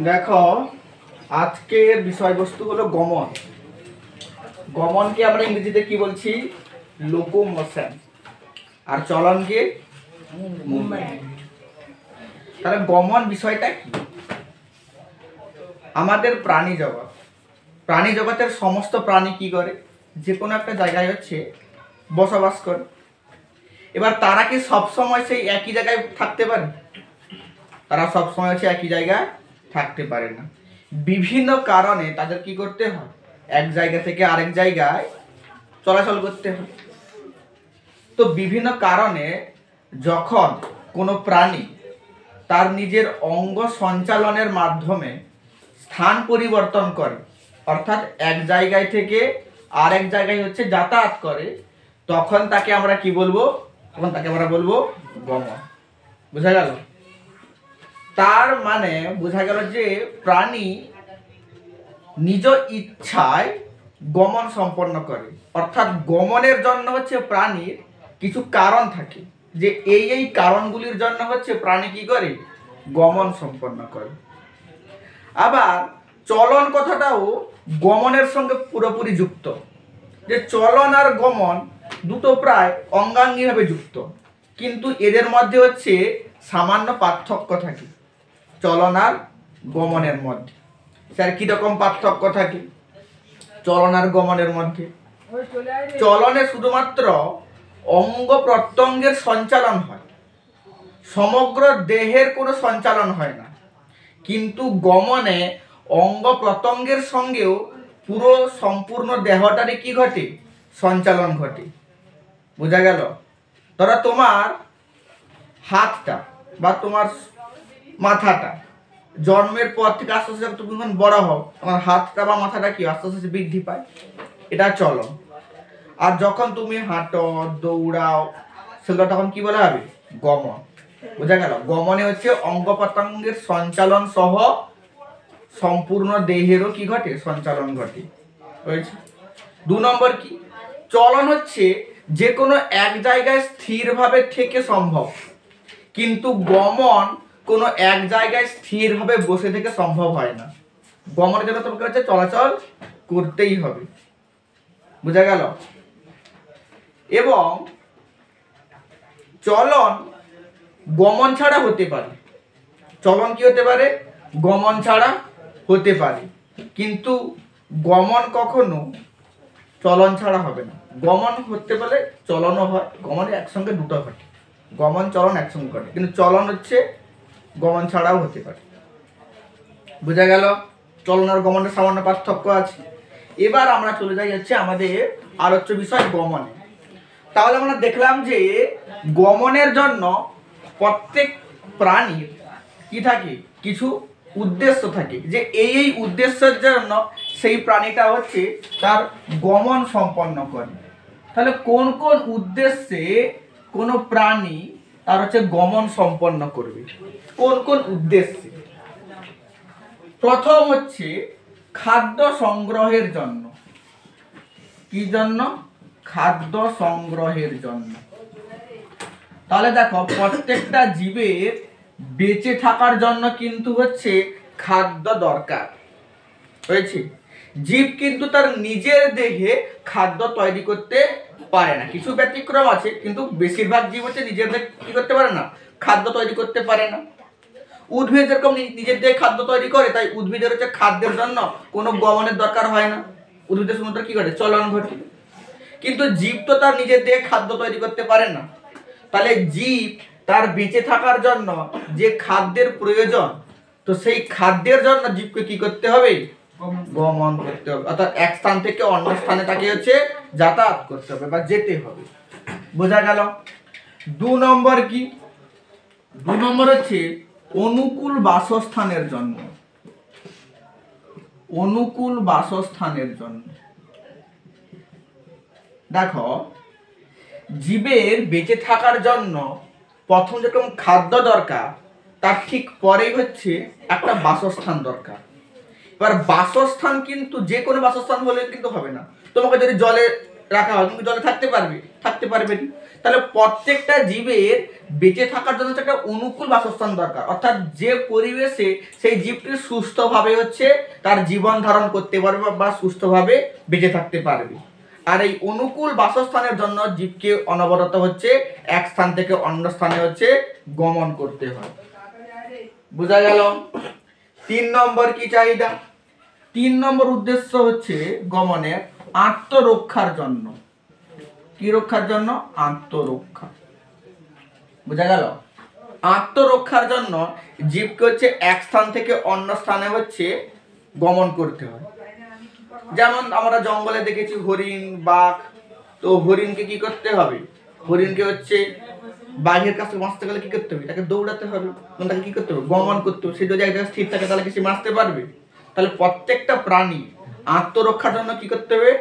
দেখো আজকের বিষয়বস্তু হলো গমন। গমনকে আমরা ইংরেজিতে কি বলছি? লোকোমোশন। আর চলনকে মুভমেন্ট। তাহলে গমন বিষয়টা কি? আমাদের প্রাণী জগতের সমস্ত প্রাণী কি করে? যে কোনো একটা জায়গায় হচ্ছে বসবাস করে। এবার তারা কি সবসময় সেই একই জায়গায় থাকতে পারে? তারা সবসময় হচ্ছে একই জায়গায় থাকতে পারে না। বিভিন্ন কারণে তাদের কি করতে হয়? এক জায়গা থেকে আরেক জায়গায় চলাচল করতে হয়। তো বিভিন্ন কারণে যখন কোনো প্রাণী তার নিজের অঙ্গ সঞ্চালনের মাধ্যমে স্থান পরিবর্তন করে, অর্থাৎ এক জায়গায় থেকে আরেক জায়গায় হচ্ছে যাতায়াত করে, তখন তাকে আমরা কি বলবো? তখন তাকে আমরা বলবো গমন। বোঝা গেল? তার মানে বোঝা গেল যে প্রাণী নিজ ইচ্ছায় গমন সম্পন্ন করে। অর্থাৎ গমনের জন্য হচ্ছে প্রাণীর কিছু কারণ থাকে, যে এই কারণগুলির জন্য হচ্ছে প্রাণী কি করে? গমন সম্পন্ন করে। আবার চলন কথাটাও গমনের সঙ্গে পুরোপুরি যুক্ত। যে চলন আর গমন দুটো প্রায় অঙ্গাঙ্গিভাবে যুক্ত, কিন্তু এদের মধ্যে হচ্ছে সামান্য পার্থক্য থাকে চলন আর গমনের মধ্যে। স্যার কিরকম পার্থক্য থাকে চলন আর গমনের মধ্যে? চলনে শুধুমাত্র অঙ্গ প্রত্যঙ্গের সঞ্চালন হয়, সমগ্র দেহের কোনো সঞ্চালন হয় না। কিন্তু গমনে অঙ্গ প্রত্যঙ্গের সঙ্গেও পুরো সম্পূর্ণ দেহটারই কি ঘটে? সঞ্চালন ঘটে। বোঝা গেল? ধরো তোমার হাতটা বা তোমার মাথাটা জন্মের পর থেকে আস্তে আস্তে তুমি যখন বড় হও, তোমার হাতটা বা মাথাটা কি আস্তে আস্তে বৃদ্ধি পায়, এটা চলন। আর যখন তুমি হাঁটো, দৌড়াও, সেগুলো তখন কি বলা হবে? গমন। বোঝা গেল? গমনে হচ্ছে অঙ্গ প্রত্যঙ্গের সঞ্চালন সহ সম্পূর্ণ দেহেরও কি ঘটে? সঞ্চালন ঘটে। হয়েছে? 2 নম্বর কি? চলন হচ্ছে যে কোনো এক জায়গায় স্থিরভাবে থেকে সম্ভব, কিন্তু গমন কোনো এক জায়গায় স্থিরভাবে বসে থেকে সম্ভব হয় না। গমনের জন্য তোমাকে হচ্ছে চলাচল করতেই হবে। বোঝা গেল? এবং চলন গমন ছাড়া হতে পারে। চলন কি হতে পারে? গমন ছাড়া হতে পারে, কিন্তু গমন কখনো চলন ছাড়া হবে না। গমন হতে পারে, চলনও হয়। গমনে একসঙ্গে দুটো ঘটে, গমন চলন একসঙ্গে ঘটে, কিন্তু চলন হচ্ছে গমন ছাড়াও হতে পারে। বোঝা গেল? চলন আর গমনের সামান্য পার্থক্য আছে। এবার আমরা চলে যাই হচ্ছে আমাদের আলোচ্য বিষয় গমনে। তাহলে আমরা দেখলাম যে গমনের জন্য প্রত্যেক প্রাণীর কি থাকে? কিছু উদ্দেশ্য থাকে, যে এই উদ্দেশ্যের জন্য সেই প্রাণীটা হচ্ছে তার গমন সম্পন্ন করে। তাহলে কোন কোন উদ্দেশ্যে কোনো প্রাণী তার হচ্ছে গমন সম্পন্ন করবে? কোন কোন উদ্দেশ্যে? প্রথম হচ্ছে খাদ্য সংগ্রহের জন্য। কি জন্য? খাদ্য সংগ্রহের জন্য। তাহলে দেখো প্রত্যেকটা জীবের বেঁচে থাকার জন্য কিন্তু হচ্ছে খাদ্য দরকার। হয়েছে? জীব কিন্তু তার নিজের দেহে খাদ্য তৈরি করতে পারে না। কিছু ব্যতিক্রম আছে, কিন্তু বেশিরভাগ জীব হচ্ছে নিজের দেহে কি করতে পারে না? খাদ্য তৈরি করতে পারে না। উদ্ভিদ যেরকম নিজের দেহে খাদ্য তৈরি করে, তাই উদ্ভিদের হচ্ছে খাদ্যের জন্য কোনো গমনের দরকার হয় না। উদ্ভিদের সমুদ্র কি ঘটে? চলন ঘটে। কিন্তু জীব তো তার নিজের দেহে খাদ্য তৈরি করতে পারে না। তাহলে জীব তার বেঁচে থাকার জন্য যে খাদ্যের প্রয়োজন, তো সেই খাদ্যের জন্য জীবকে কি করতে হবে? গমন করতে হবে। অর্থাৎ এক স্থান থেকে অন্য স্থানে তাকে হচ্ছে যাতায়াত করতে হবে বা যেতে হবে। বোঝা গেল? 2 নম্বর কি? 2 নম্বর হচ্ছে অনুকূল বাসস্থানের জন্য। অনুকূল বাসস্থানের জন্য। দেখো জীবের বেঁচে থাকার জন্য প্রথম যেরকম খাদ্য দরকার, তার ঠিক পরেই হচ্ছে একটা বাসস্থান দরকার। এবার বাসস্থান কিন্তু যে কোনো বাসস্থান হলে কিন্তু হবে না। তোমাকে যদি জলে রাখা হয়, তুমি জলে থাকতে পারবে? থাকতে পারবে না। তাহলে প্রত্যেকটা জীবের বেঁচে থাকার জন্য একটা অনুকূল বাসস্থান দরকার, অর্থাৎ যে পরিবেশে সেই জীবটি সুস্থভাবে তার জীবন ধারণ করতে পারবে বা সুস্থভাবে বেঁচে থাকতে পারবে। আর এই অনুকূল বাসস্থানের জন্য জীবকে অনবরত এক স্থান থেকে অন্য স্থানে গমন করতে হয়। বোঝা গেল? 3 নম্বর কি চাহিদা? 3 নম্বর উদ্দেশ্য গমনের আত্মরক্ষার জন্য। কি রক্ষার জন্য? আত্মরক্ষা। বোঝা গেল? আত্মরক্ষার জন্য জীবকে এক স্থান থেকে অন্য স্থানে গমন করতে হয়। যেমন আমরা জঙ্গলে দেখেছি হরিণ, বাঘ। তো হরিণকে কি করতে হবে? হরিণকে বাঘের কাছে বাঁচতে গেলে কি করতে হবে? তাকে দৌড়াতে হবে, তাকে কি করতে হবে? গমন করতে হবে। সে যদি এক জায়গায় স্থির থাকে তাহলে কি সে বাঁচতে পারবে? তাহলে প্রত্যেকটা প্রাণী আত্মরক্ষার জন্য কি করতে হবে?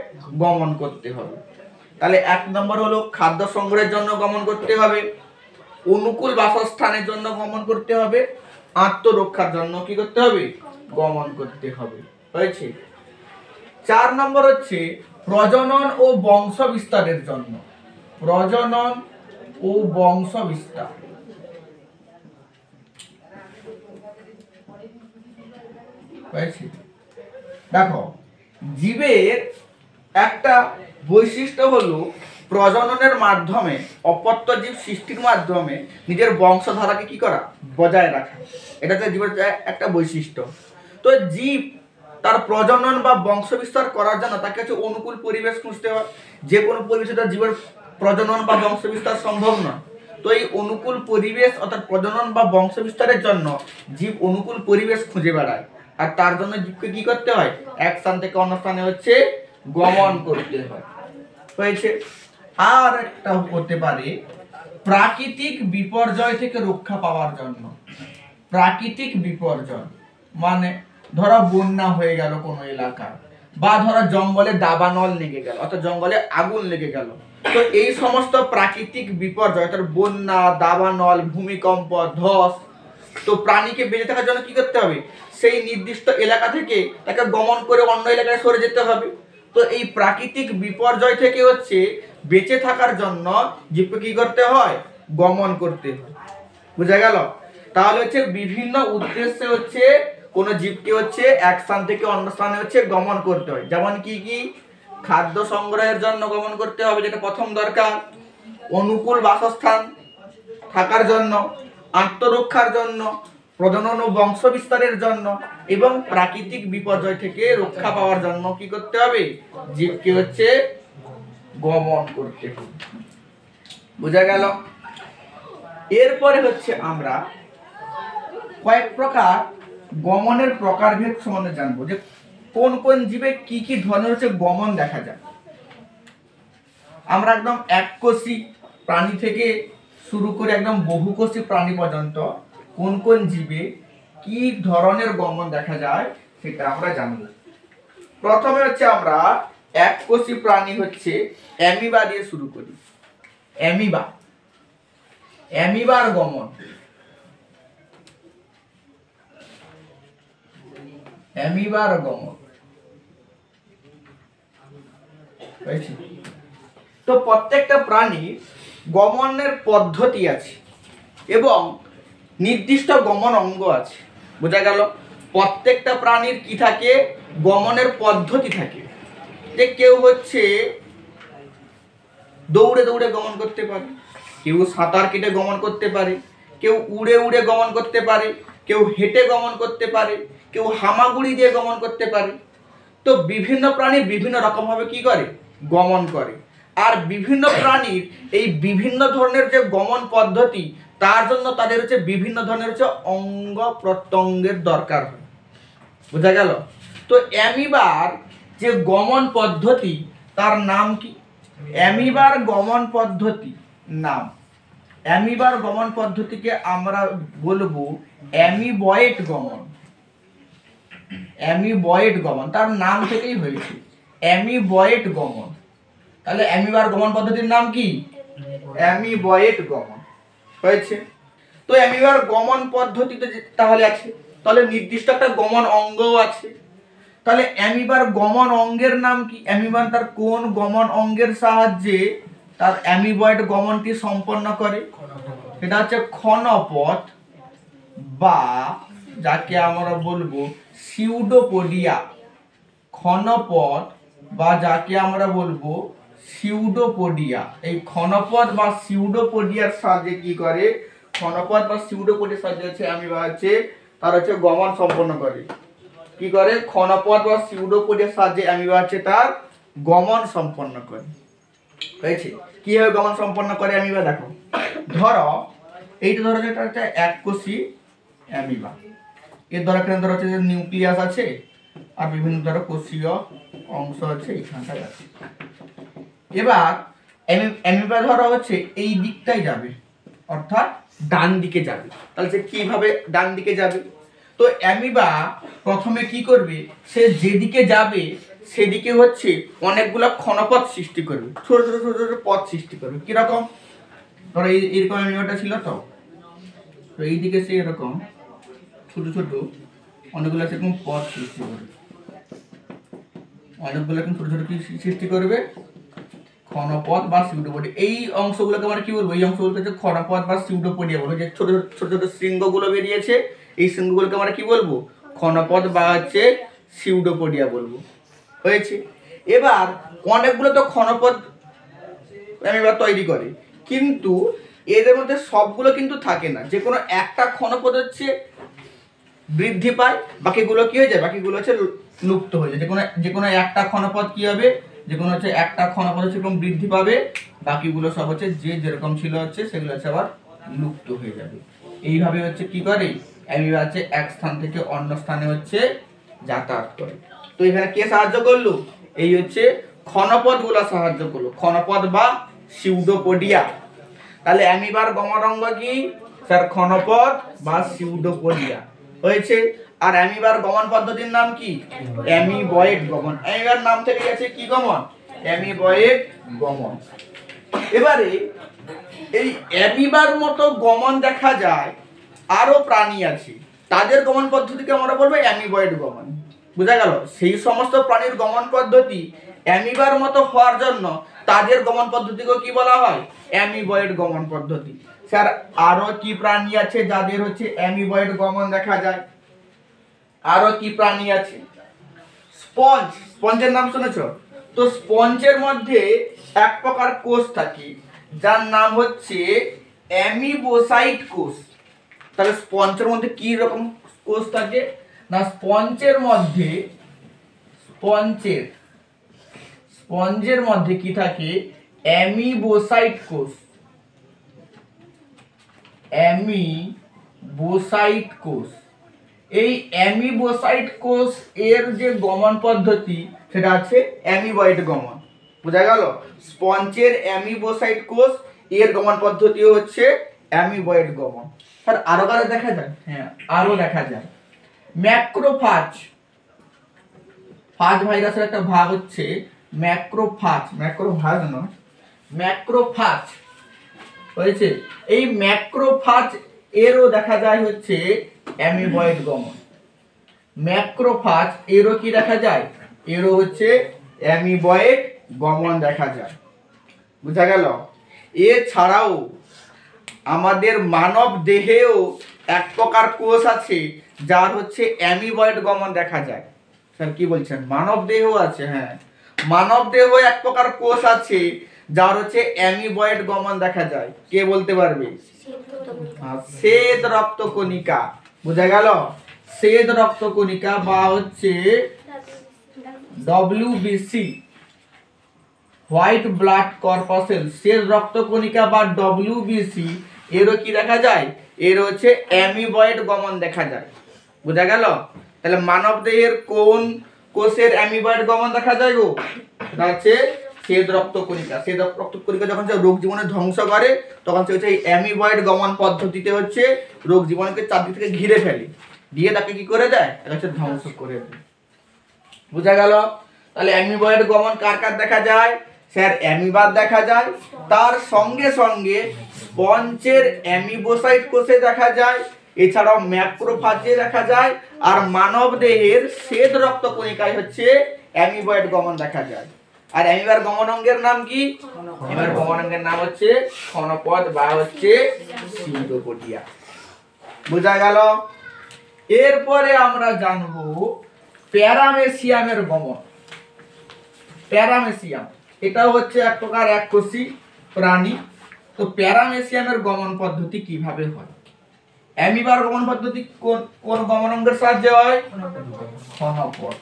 গমন করতে হবে। তাহলে 1 নম্বর হলো খাদ্য সংগ্রহের জন্য গমন করতে হবে, অনুকূল বাসস্থানের জন্য গমন করতে হবে, আত্মরক্ষার জন্য কি করতে হবে? গমন করতে হবে। হয়েছে? 4 নম্বর প্রজনন ও বংশ বিস্তারের জন্য। প্রজনন ও বংশ বিস্তার। হয়েছে? দেখো, জীবের একটা বৈশিষ্ট্য হলো প্রজননের মাধ্যমে, অপত্য জীব সৃষ্টির মাধ্যমে নিজের বংশধারাকে কি করা? বজায় রাখা। এটা তো জীবের একটা বৈশিষ্ট্য। তো জীব তার প্রজনন বা বংশ বিস্তার করার জন্য তাকে অনুকূল পরিবেশ খুঁজতে হয়। যে কোনো পরিবেশে তার জীবের প্রজনন বা বংশ বিস্তার সম্ভব নয়। তো এই অনুকূল পরিবেশ অর্থাৎ প্রজনন বা বংশ বিস্তারের জন্য জীব অনুকূল পরিবেশ খুঁজে বেড়ায়। আর তার জন্য জীবকে কি করতে হয়? এক স্থান থেকে অন্য স্থানে গমন করতে হয়। হয়েছে? আর একটা হতে পারে প্রাকৃতিক বিপর্যয় থেকে রক্ষা পাওয়ার জন্য। প্রাকৃতিক বিপর্যয় মানে ধরো বন্যা হয়ে গেল কোনো এলাকায়, বা ধরো জঙ্গলে দাবানল লেগে গেল, অর্থাৎ জঙ্গলে আগুন লেগে গেল। তো এই সমস্ত প্রাকৃতিক বিপর্যয়, অর্থাৎ বন্যা, দাবানল, ভূমিকম্প, ধস, তো প্রাণীকে বেঁচে থাকার জন্য কি করতে হবে? সেই নির্দিষ্ট এলাকা থেকে তাকে গমন করে অন্য এলাকায় সরে যেতে হবে। তো এই প্রাকৃতিক বিপর্যয় থেকে বেঁচে থাকার জন্য জীবকে কি করতে হয়? গমন করতে হয়। বুঝা গেল? তাহলে বিভিন্ন উদ্দেশ্যে কোন জীবকে এক স্থান থেকে অন্য স্থানে গমন করতে হয়। যেমন কি কি? খাদ্য সংগ্রহের জন্য গমন করতে হবে, যেটা প্রথম দরকার। অনুকূল বাসস্থান থাকার জন্য, আত্মরক্ষার জন্য, প্রজনন ও বংশ বিস্তারের জন্য, এবং প্রাকৃতিক বিপর্যয় থেকে রক্ষা পাওয়ার জন্য কি করতে হবে? জীবকে গমন করতে হবে। বুঝা গেল? এরপরে আমরা কয়েক প্রকার গমনের প্রকারভেদ সম্বন্ধে জানবো, যে কোন কোন জীবে কি কি ধরনের গমন দেখা যায়। আমরা একদম এককোষী প্রাণী থেকে শুরু করে একদম বহুকোষী প্রাণী পর্যন্ত কোন কোন জীবে কি ধরনের গমন দেখা যায় সেটা আমরা জানবো। প্রথমে আমরা এককোষী প্রাণী অ্যামিবা দিয়ে শুরু করি। অ্যামিবা, অ্যামিবার গমন। অ্যামিবার গমন। তো প্রত্যেকটা প্রাণীর গমনের পদ্ধতি আছে এবং নির্দিষ্ট গমন অঙ্গ আছে। বোঝা গেল? প্রত্যেকটা প্রাণীর কি থাকে? গমনের পদ্ধতি থাকে। যে কেউ দৌড়ে দৌড়ে গমন করতে পারে, কেউ সাঁতার কেটে গমন করতে পারে, কেউ উড়ে উড়ে গমন করতে পারে, কেউ হেঁটে গমন করতে পারে, কেউ হামাগুড়ি দিয়ে গমন করতে পারে। তো বিভিন্ন প্রাণী বিভিন্ন রকমভাবে কি করে? গমন করে। আর বিভিন্ন প্রাণীর এই বিভিন্ন ধরনের যে গমন পদ্ধতি, তার জন্য তাদের বিভিন্ন ধরনের অঙ্গ প্রত্যঙ্গের দরকার হয়। বোঝা গেল? তো অ্যামিবার যে গমন পদ্ধতি তার নাম কি? অ্যামিবার গমন পদ্ধতি নাম, অ্যামিবার গমন পদ্ধতিকে আমরা বলবো অ্যামিবয়েড গমন। অ্যামিবয়েড গমন তার নাম থেকেই হয়েছে, অ্যামিবয়েড গমন। তাহলে অ্যামিবার গমন পদ্ধতির নাম কি? অ্যামিবয়েড গমন। হয়েছে? তো অ্যামিবার গমন পদ্ধতিতে তাহলে আছে, তাহলে নির্দিষ্ট একটা গমন অঙ্গও আছে। তাহলে অ্যামিবার গমন অঙ্গের নাম কি? অ্যামিবার তার কোন গমন অঙ্গের সাহায্যে তার অ্যামিবয়েড গমনটি সম্পন্ন করে? এটা হচ্ছে ক্ষণপথ বা যাকে আমরা বলবো সিউডোপোডিয়া। ক্ষণপথ বা যাকে আমরা বলবো সিউডোপোডিয়া। এই ক্ষণপথ বা সিউডোপোডিয়ার সাহায্যে কি করে? ক্ষণপথ বা সিউডোপোডিয়ার সাহায্যে হচ্ছে অ্যামিবা হচ্ছে তার হচ্ছে গমন সম্পন্ন করে। কি করে? ক্ষণপথ বা সিউডোপোডিয়ার সাহায্যে অ্যামিবা হচ্ছে তার গমন সম্পন্ন করে। হয়েছে? কিভাবে গমন সম্পন্ন করে অ্যামিবা দেখো। ধরো এইটা ধরো যেটা হচ্ছে এককোষী অ্যামিবা। এর ধরো এখানে ধরো হচ্ছে যে নিউক্লিয়াস আছে আর বিভিন্ন ধরো কোষীয় অংশ আছে এখানটায় আছে। এবার অ্যামিবা ধরো হচ্ছে এই দিকটাই যাবে, অর্থাৎ ডান দিকে যাবে। তাহলে সে কিভাবে ডান দিকে যাবে? তো অ্যামিবা প্রথমে কি করবে? সে যেদিকে যাবে সেদিকে হচ্ছে অনেকগুলো ক্ষণপথ সৃষ্টি করবে, ছোট ছোট ছোট ছোট পথ সৃষ্টি করবে। কিরকম? ধরো এইরকম অ্যামিবাটা ছিল, তো এইদিকে সে এরকম ছোট ছোট অনেকগুলো সেরকম পথ সৃষ্টি করবে, অনেকগুলো এরকম ছোট ছোট কি সৃষ্টি করবে? ক্ষণপথ বা সিউডোপোডিয়া। এই অংশগুলোকে আমরা কি বলবো? এই অংশগুলোকে হচ্ছে ক্ষণপথ বা সিউডোপোডিয়া বলবো। যে ছোট ছোট ছোট শৃঙ্গগুলো বেরিয়েছে, এই শৃঙ্গগুলোকে আমরা কি বলবো? ক্ষণপথ বা হচ্ছে সিউডোপোডিয়া বলবো। হয়েছে? এবার অনেকগুলো তো ক্ষণপথ অ্যামিবা তৈরি করে, কিন্তু এদের মধ্যে সবগুলো কিন্তু থাকে না। যে কোনো একটা ক্ষণপথ হচ্ছে বৃদ্ধি পায়, বাকিগুলো কি হয়ে যায়? বাকিগুলো হচ্ছে লুপ্ত হয়ে যায়। যে কোনো একটা ক্ষণপথ কি হবে? যে কোনো হচ্ছে একটা ক্ষণপথ হচ্ছে এরকম বৃদ্ধি পাবে, বাকিগুলো সব হচ্ছে যে যেরকম ছিল হচ্ছে সেগুলো হচ্ছে আবার লুপ্ত হয়ে যাবে। এইভাবে হচ্ছে কি করে? অ্যামিবা হচ্ছে এক স্থান থেকে অন্য স্থানে হচ্ছে যাতায়াত করে। তো এখানে কে সাহায্য করলো? এই হচ্ছে ক্ষণপথগুলো সাহায্য করলো, ক্ষণপথ বা সিউডোপোডিয়া। তাহলে অ্যামিবার গমন অঙ্গ কি? স্যার ক্ষণপথ বা সিউডোপোডিয়া। হয়েছে? আর অ্যামিবার গমন পদ্ধতির নাম কি? অ্যামিবয়েড গমন। অ্যামিবার নাম থেকে গেছে কি গমন? অ্যামিবয়েড গমন। এবারে এই অ্যামিবার মতো গমন দেখা যায় আরো প্রাণী আছে, তাদের গমন পদ্ধতিকে আমরা বলবো অ্যামিবয়েড গমন। বোঝা গেল? সেই সমস্ত প্রাণীর গমন পদ্ধতি অ্যামিবার মতো হওয়ার জন্য তাদের গমন পদ্ধতিকে কি বলা হয়? অ্যামিবয়েড গমন পদ্ধতি। স্যার আরো কি প্রাণী আছে যাদের হচ্ছে অ্যামিবয়েড গমন দেখা যায়? আরো কি প্রাণী আছে? স্পঞ্জ। স্পঞ্জের নাম শুনেছো? তো স্পঞ্জের মধ্যে এক প্রকার কোষ থাকে যার নাম হচ্ছে অ্যামিবোসাইট কোষ। তাহলে স্পঞ্জের মধ্যে কি রকম কোষ থাকে? না, স্পঞ্জের মধ্যে কি থাকে? অ্যামিবোসাইট কোষ। অ্যামিবোসাইট কোষ। এই অ্যামিবোসাইট কোষ এর যে গমন পদ্ধতি সেটা আছে অ্যামিবয়েড গমন। বোঝা গেল? স্পঞ্জের অ্যামিবোসাইট কোষ এর গমন পদ্ধতি হচ্ছে অ্যামিবয়েড গমন। স্যার আরো কারো দেখা যায়? হ্যাঁ, আরো দেখা যায়। ম্যাক্রোফাজ। ফাজ ভাইরাসের একটা ভাগ হচ্ছে ম্যাক্রোফাজ, ম্যাক্রোভাজ নয়, ম্যাক্রোফাজ। হয়েছে? এই ম্যাক্রোফাজ এরও দেখা যায় হচ্ছে অ্যামিবয়েড গমন। ম্যাক্রোফাজ এরও কি দেখা যায়? এরও হচ্ছে অ্যামিবয়েড গমন দেখা যায়। বুঝা গেল? এছাড়াও আমাদের মানব দেহেও এক প্রকার কোষ আছে যার হচ্ছে অ্যামিবয়েড গমন দেখা যায়। স্যার কি বলছেন? মানব দেহ আছে? হ্যাঁ, মানব দেহ এক প্রকার কোষ আছে যার হচ্ছে অ্যামিবয়েড গমন দেখা যায়। কে বলতে পারবে? শ্বেত রক্তকণিকা। বোঝা গেল? শ্বেত রক্তকণিকা বা হচ্ছে ডব্লিউবিসি, হোয়াইট ব্লাড কর্পাসেল। শ্বেত রক্তকণিকা বা ডব্লিউবিসি এরও কি দেখা যায়? এর হচ্ছে অ্যামিবয়েড গমন দেখা যায়। বোঝা গেল? তাহলে মানব দেহের কোন কোষের অ্যামিবয়েড গমন দেখা যায় গো? সেটা হচ্ছে শ্বেত রক্তকণিকা। শ্বেত রক্তকণিকা যখন সে রোগ জীবনে ধ্বংস করে তখন সে হচ্ছে এই অ্যামিবয়েড গমন পদ্ধতিতে হচ্ছে রোগ জীবনকে চারদিক থেকে ঘিরে ফেলে, দিয়ে তাকে কি করে দেয়? এটা হচ্ছে ধ্বংস করে দেয়। বুঝা গেল? তাহলে অ্যামিবয়েড গমন কার কার দেখা যায়? স্যার অ্যামিবার দেখা যায়, তার সঙ্গে সঙ্গে স্পঞ্জের অ্যামিবোসাইট কোষে দেখা যায়, এছাড়াও ম্যাক্রোফাজে দেখা যায়, আর মানব দেহের শ্বেত রক্ত কণিকায় হচ্ছে অ্যামিবয়েড গমন দেখা যায়। আর অ্যামিবার গমন অঙ্গের নাম কি? অ্যামিবার গমন অঙ্গের নাম হচ্ছে ক্ষণপথ বা হচ্ছে সিনোপোডিয়া। বোঝা গেল? এরপরে আমরা জানবো প্যারামেসিয়ামের গমন। প্যারামেসিয়াম এটাও হচ্ছে এক প্রকার এককোষী প্রাণী। তো প্যারামেসিয়ামের গমন পদ্ধতি কিভাবে হয়? অ্যামিবার গমন পদ্ধতি কোন গমন অঙ্গের সাহায্যে হয়? ক্ষণপথ।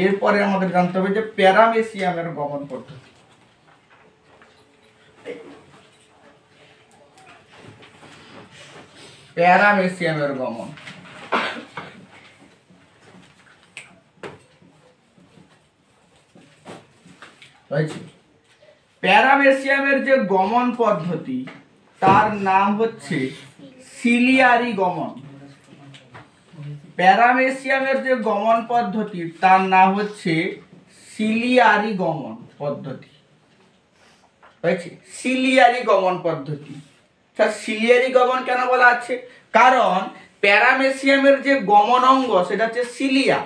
এরপরে আমাদের জানতে হবে যে প্যারামেসিয়ামের গমন পদ্ধতি। প্যারামেসিয়ামের গমন হয়েছে। প্যারামেসিয়ামের যে গমন পদ্ধতি তার নাম হচ্ছে সিলিয়ারি গমন। প্যারামেসিয়ামের যে গমন পদ্ধতি তার নাম হচ্ছে সিলিয়ারি গমন পদ্ধতি। হয়েছে, সিলিয়ারি গমন পদ্ধতি। সিলিয়ারি গমন কেন বলা আছে? কারণ প্যারামেসিয়ামের যে গমন অঙ্গ সেটা হচ্ছে সিলিয়া।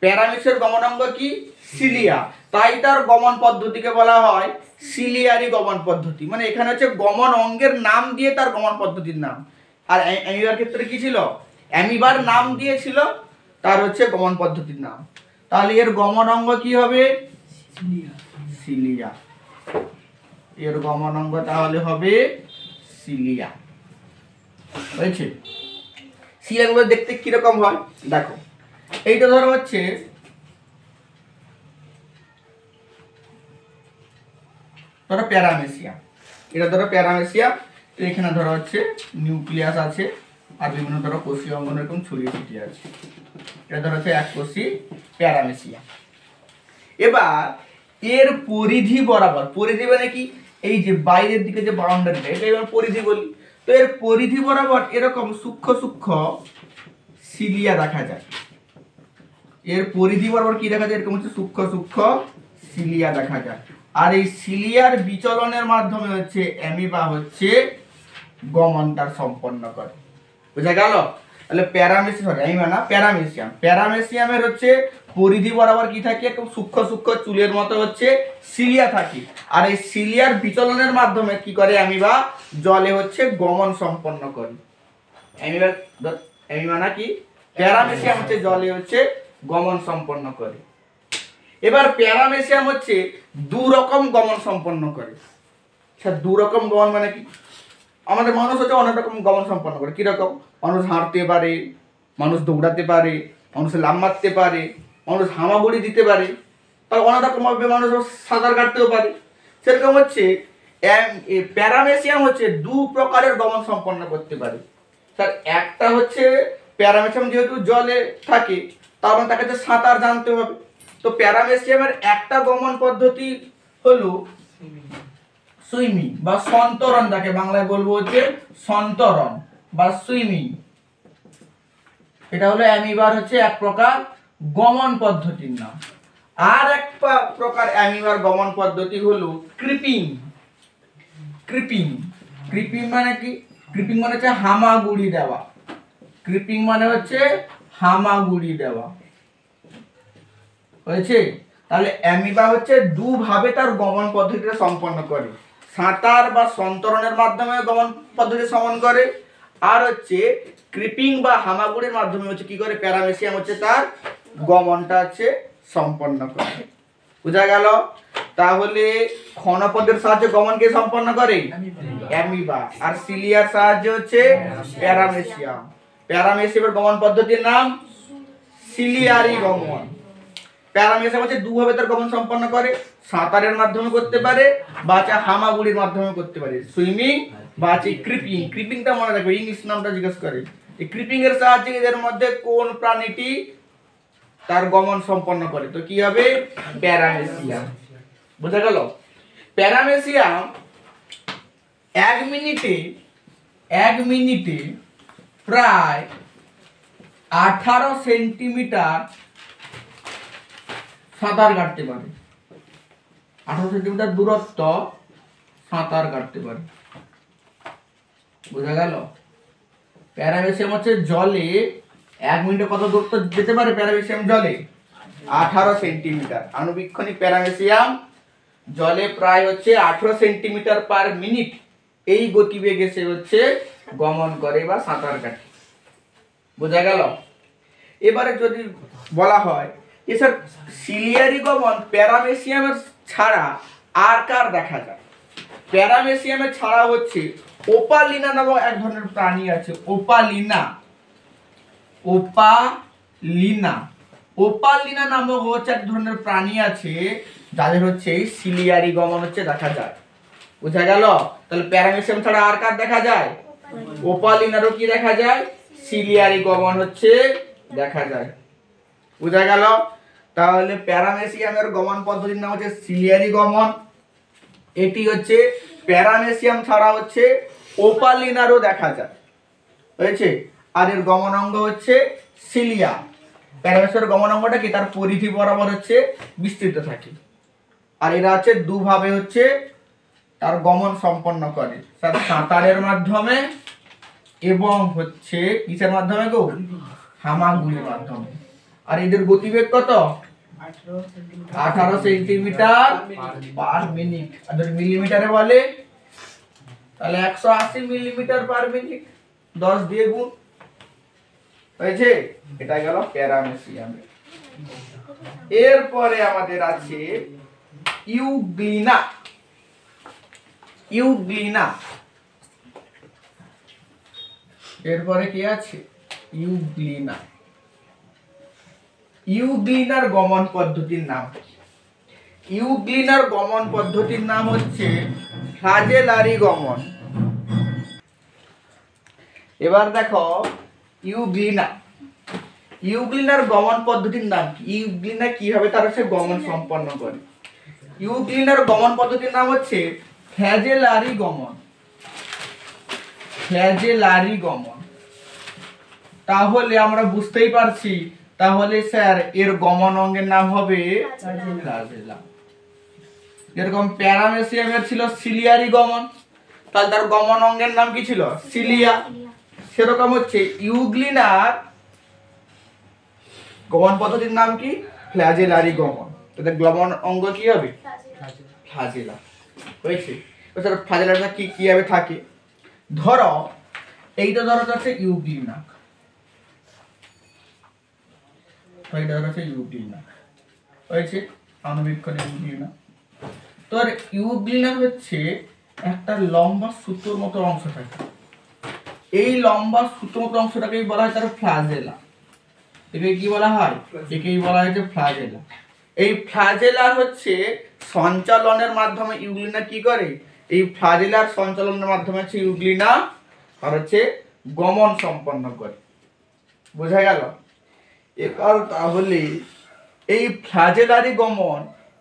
প্যারামেসিয়ামের গমন অঙ্গ কি? সিলিয়া। তাই তার গমন পদ্ধতিকে বলা হয় সিলিয়ারি গমন পদ্ধতি। মানে এখানে হচ্ছে গমন অঙ্গের নাম দিয়ে তার গমন পদ্ধতির নাম। আর অ্যামিবার ক্ষেত্রে কি ছিল? অ্যামিবার নাম দিয়েছিল, তার হচ্ছে গমন পদ্ধতির নাম। তাহলে এর গমন অঙ্গ কি হবে? সিলিয়া। এর গমন অঙ্গ তাহলে হবে সিলিয়া। হয়েছে? সিলিয়াগুলো দেখতে কিরকম হয় দেখো। এইটা ধরো হচ্ছে ধরো প্যারামেসিয়াম। এটা ধরো প্যারামেসিয়াম। এখানে ধরো হচ্ছে নিউক্লিয়াস আছে আর বিভিন্ন ধরো কোষীয় অঙ্গন এরকম ছড়িয়ে ছিটিয়ে আছে। এটা ধরো হচ্ছে এককোষী প্যারামেসিয়াম। এবার এর পরিধি বরাবর, পরিধি মানে কি? এই যে বাইরের দিকে যে বাউন্ডারিটা, এটা এবার পরিধি বলি। তো এর পরিধি বরাবর এরকম সূক্ষ্ম সূক্ষ্ম সিলিয়া দেখা যায়। এর পরিধি বরাবর কি দেখা যায়? এরকম হচ্ছে সূক্ষ্ম সূক্ষ্ম সিলিয়া দেখা যায়। আর এই সিলিয়ার বিচলনের মাধ্যমে হচ্ছে অ্যামিবা হচ্ছে গমনটা সম্পন্ন করে। বুঝা গেল? তাহলে প্যারামেসিয়ামের হচ্ছে পরিধি বরাবর কি থাকে? একটু সূক্ষ্ম সূক্ষ্ম চুলের মতো হচ্ছে সিলিয়া থাকে। আর এই সিলিয়ার বিচলনের মাধ্যমে কি করে? অ্যামিবা জলে হচ্ছে গমন সম্পন্ন করে। অ্যামিবা নাকি প্যারামেসিয়াম হচ্ছে জলে হচ্ছে গমন সম্পন্ন করে। এবার প্যারামেসিয়াম হচ্ছে দু রকম গমন সম্পন্ন করে। স্যার দু রকম গমন মানে কি? আমাদের মানুষ হচ্ছে অনেক রকম গমন সম্পন্ন করে। কিরকম? মানুষ হাঁটতে পারে, মানুষ দৌড়াতে পারে, মানুষ লাফ মারতে পারে, মানুষ হামাগুড়ি দিতে পারে, আর অনেক রকমভাবে মানুষ সাঁতার কাটতেও পারে। সেরকম হচ্ছে প্যারামেসিয়াম হচ্ছে দু প্রকারের গমন সম্পন্ন করতে পারে। স্যার একটা হচ্ছে প্যারামেসিয়াম যেহেতু জলে থাকে তার মানে তাকে সাঁতার জানতে হবে। তো প্যারামেসিয়ামের একটা গমন পদ্ধতি হলো সুইমিং বা সন্তরণ, যাকে বাংলায় বলবো হচ্ছে সন্তরণ বা সুইমিং। এটা হলো অ্যামিবার হচ্ছে এক প্রকার গমন পদ্ধতির নাম। আর এক প্রকার অ্যামিবার গমন পদ্ধতি হলো ক্রিপিং। ক্রিপিং ক্রিপিং মানে কি? ক্রিপিং মানে হচ্ছে হামাগুড়ি দেওয়া। ক্রিপিং মানে হচ্ছে হামাগুড়ি দেওয়া। হয়েছে? তাহলে অ্যামিবা হচ্ছে দুভাবে তার গমন পদ্ধতিটা সম্পন্ন করে। সাঁতার বা সন্তরণের মাধ্যমে গমন পদ্ধতি সম্পন্ন করে, আর হচ্ছে ক্রিপিং বা হামাগুড়ির মাধ্যমে হচ্ছে কি করে? প্যারামেসিয়াম হচ্ছে তার গমনটা হচ্ছে সম্পন্ন করে। বুঝা গেল? তাহলে ক্ষণপথের সাহায্যে গমন কে সম্পন্ন করে? অ্যামিবা। আর সিলিয়ার সাহায্যে হচ্ছে প্যারামেসিয়াম। প্যারামেসিয়ামের গমন পদ্ধতির নাম সিলিয়ারি গমন। প্যারামেসিয়াম হচ্ছে দুভাবে তার গমন সম্পন্ন করে, সাঁতারের মাধ্যমে করতে পারে বা হামাগুড়ির মাধ্যমে করতে পারে, সুইমিং বা ক্রিপিং। ক্রিপিংটা মনে রাখবে, ইংলিশ নামটা জিজ্ঞেস করে। এই ক্রিপিং এর সাহায্যে এদের মধ্যে কোন প্রাণীটি তার গমন সম্পন্ন করে? তো কি হবে? প্যারামেসিয়াম। বুঝা গেল? প্যারামেসিয়াম এক মিনিটে প্রায় 18 সেন্টিমিটার সাঁতার কাটতে পারে। 18 সেন্টিমিটার দূরত্ব সাঁতার কাটতে পারে। বোঝা গেল? প্যারামেসিয়াম হচ্ছে জলে 1 মিনিটে কত দূরত্ব যেতে পারে প্যারামেসিয়াম জলে 18 সেন্টিমিটার। আণুবীক্ষণিক প্যারামেসিয়াম জলে প্রায় হচ্ছে 18 সেন্টিমিটার পার মিনিট এই গতিবেগে সে হচ্ছে গমন করে বা সাঁতার কাটে। বোঝা গেল? এবারে যদি বলা হয় যে স্যার সিলিয়ারি গমন প্যারামেসিয়ামের ছাড়া আর কার দেখা যায়? প্যারামেসিয়ামের ছাড়া হচ্ছে ওপালিনা নামক এক ধরনের প্রাণী আছে। ওপালিনা ওপালিনা নামক হচ্ছে এক ধরনের প্রাণী আছে যাদের হচ্ছে সিলিয়ারি গমন হচ্ছে দেখা যায়। বোঝা গেল? তাহলে প্যারামেসিয়াম ছাড়া আর কার দেখা যায়? ওপালিনারও কি দেখা যায়? সিলিয়ারি গমন হচ্ছে দেখা যায়। বোঝা গেল? তাহলে প্যারামেসিয়ামের গমন পদ্ধতির নাম হচ্ছে সিলিয়ারি গমন। এটি হচ্ছে প্যারামেসিয়াম ছাড়া হচ্ছে ওপালিনারও দেখা যায়। হয়েছে? আর এর গমন অঙ্গ হচ্ছে সিলিয়া। প্যারামেসিয়ামের গমন অঙ্গটা কি? তার পরিধি বরাবর হচ্ছে বিস্তৃত থাকে। আর এরা হচ্ছে দুভাবে হচ্ছে তার গমন সম্পন্ন করে, তার সাঁতারের মাধ্যমে এবং হচ্ছে কিসের মাধ্যমে গো? হামাগুড়ির মাধ্যমে। আর এদের গতিবেগ কত? 18 সেন্টিমিটার পার মিনিট। আর যদি মিলিমিটারে বলে তাহলে 180 মিলিমিটার পার মিনিট। 10 দিয়ে গুণ। হয়েছে? এটা গেল প্যারামেসিয়াম। এরপরে আমাদের আছে ইউগ্লিনা। এরপরে কি আছে? ইউগ্লিনার গমন পদ্ধতির নাম। ইউগ্লিনার গমন পদ্ধতির নাম হচ্ছে ফ্লাজেলারি গমন। এবার দেখো ইউগ্লিনার গমন পদ্ধতির নাম কি? ইউগ্লিনা কিভাবে তার হচ্ছে গমন সম্পন্ন করে? ইউগ্লিনার গমন পদ্ধতির নাম হচ্ছে ফ্লাজেলারি গমন। তাহলে আমরা বুঝতেই পারছি, তাহলে স্যার এর গমন অঙ্গের নাম হবে ফ্লাজেলা। যেরকম প্যারামেসিয়ামের ছিল সিলিয়ারি গমন, তাহলে তার গমন অঙ্গের নাম কি ছিল? সিলিয়া। সেরকম হচ্ছে ইউগ্লিনার গমন পদ্ধতির নাম কি? ফ্লাজেলারি গমন। তাদের গমন অঙ্গ কি হবে? ফ্লাজেলা। হয়েছে? স্যার ফ্লাজেলাটা কি কিভাবে থাকে? ধরো এইটা ধরো হচ্ছে ইউগ্লিনা, হয়েছে আণুবীক্ষণ ইউগ্লিনা। তো ইউগ্লিনা হচ্ছে একটা লম্বা সুতোর মতো অংশ থাকে। এই লম্বা সুতোর মতো অংশটাকেই বলা হয় তার ফ্লাজেলা। একে কি বলা হয়? একেই বলা হয় যে ফ্লাজেলা। এই ফ্লাজেলার হচ্ছে সঞ্চালনের মাধ্যমে ইউগ্লিনা কি করে? এই ফ্লাজেলার সঞ্চালনের মাধ্যমে হচ্ছে ইউগ্লিনা আর হচ্ছে গমন সম্পন্ন করে। বোঝা গেল? এবার তাহলে এই ফ্লাজেলারি গমন